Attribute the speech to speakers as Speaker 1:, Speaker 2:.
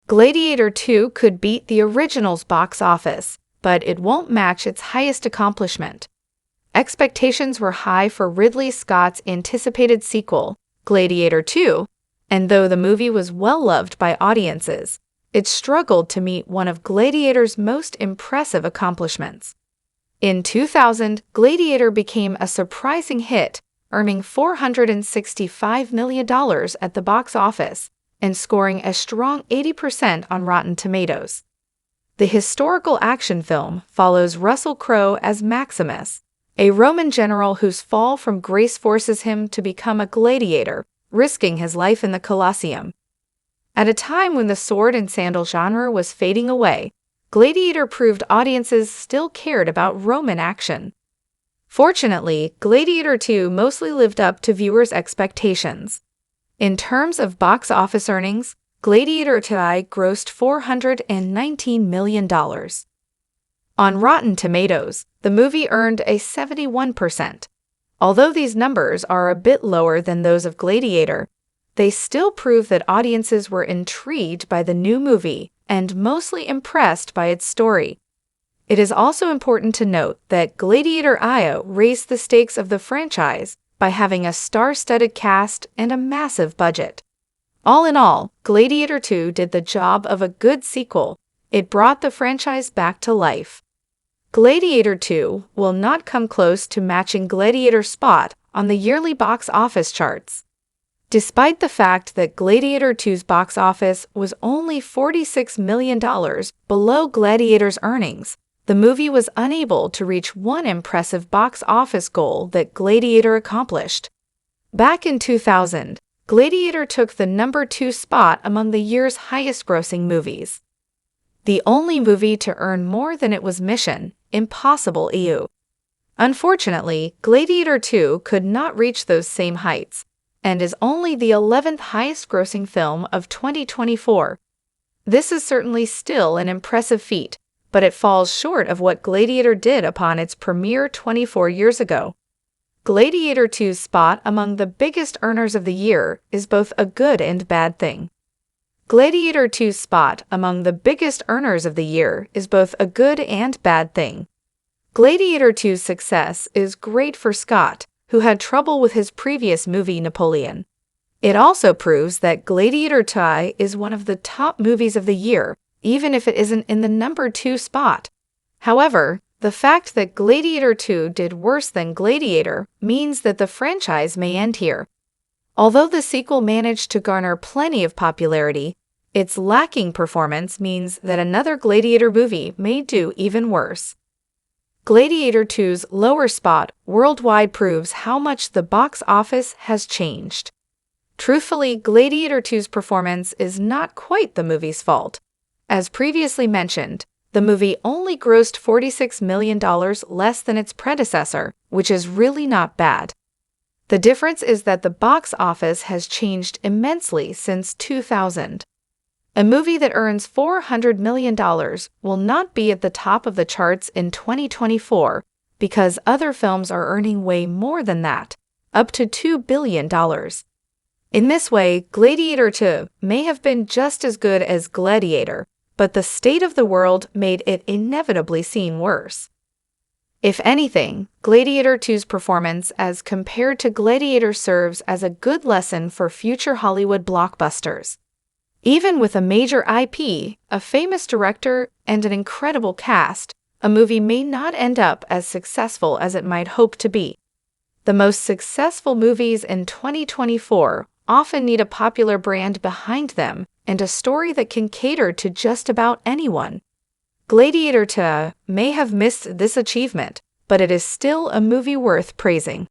Speaker 1: Gladiator 2 could beat the original's box office, but it won't match its highest accomplishment. Expectations were high for Ridley Scott's anticipated sequel, Gladiator 2, and though the movie was well-loved by audiences, it struggled to meet one of Gladiator's most impressive accomplishments. In 2000, Gladiator became a surprising hit, earning $465 million at the box office and scoring a strong 80% on Rotten Tomatoes. The historical action film follows Russell Crowe as Maximus, a Roman general whose fall from grace forces him to become a gladiator, risking his life in the Colosseum. At a time when the sword and sandal genre was fading away, Gladiator proved audiences still cared about Roman action. Fortunately, Gladiator 2 mostly lived up to viewers' expectations. In terms of box office earnings, Gladiator 2 grossed $419 million. On Rotten Tomatoes, the movie earned a 71%. Although these numbers are a bit lower than those of Gladiator, they still prove that audiences were intrigued by the new movie and mostly impressed by its story. It is also important to note that Gladiator II raised the stakes of the franchise by having a star-studded cast and a massive budget. All in all, Gladiator 2 did the job of a good sequel. It brought the franchise back to life. Gladiator 2 will not come close to matching Gladiator's spot on the yearly box office charts. Despite the fact that Gladiator 2's box office was only $46 million below Gladiator's earnings, the movie was unable to reach one impressive box office goal that Gladiator accomplished. Back in 2000, Gladiator took the number 2 spot among the year's highest-grossing movies. The only movie to earn more than it was Mission Impossible EU. Unfortunately, Gladiator 2 could not reach those same heights, and is only the 11th highest-grossing film of 2024. This is certainly still an impressive feat, but it falls short of what Gladiator did upon its premiere 24 years ago. Gladiator 2's spot among the biggest earners of the year is both a good and bad thing. Gladiator 2's spot among the biggest earners of the year is both a good and bad thing. Gladiator 2's success is great for Scott, who had trouble with his previous movie Napoleon. It also proves that Gladiator 2 is one of the top movies of the year, even if it isn't in the number 2 spot. However, the fact that Gladiator 2 did worse than Gladiator means that the franchise may end here. Although the sequel managed to garner plenty of popularity, its lacking performance means that another Gladiator movie may do even worse. Gladiator 2's lower spot worldwide proves how much the box office has changed. Truthfully, Gladiator 2's performance is not quite the movie's fault. As previously mentioned, the movie only grossed $46 million less than its predecessor, which is really not bad. The difference is that the box office has changed immensely since 2000. A movie that earns $400 million will not be at the top of the charts in 2024 because other films are earning way more than that, up to $2 billion. In this way, Gladiator 2 may have been just as good as Gladiator, but the state of the world made it inevitably seem worse. If anything, Gladiator 2's performance as compared to Gladiator serves as a good lesson for future Hollywood blockbusters. Even with a major IP, a famous director, and an incredible cast, a movie may not end up as successful as it might hope to be. The most successful movies in 2024 often need a popular brand behind them and a story that can cater to just about anyone. Gladiator 2 may have missed this achievement, but it is still a movie worth praising.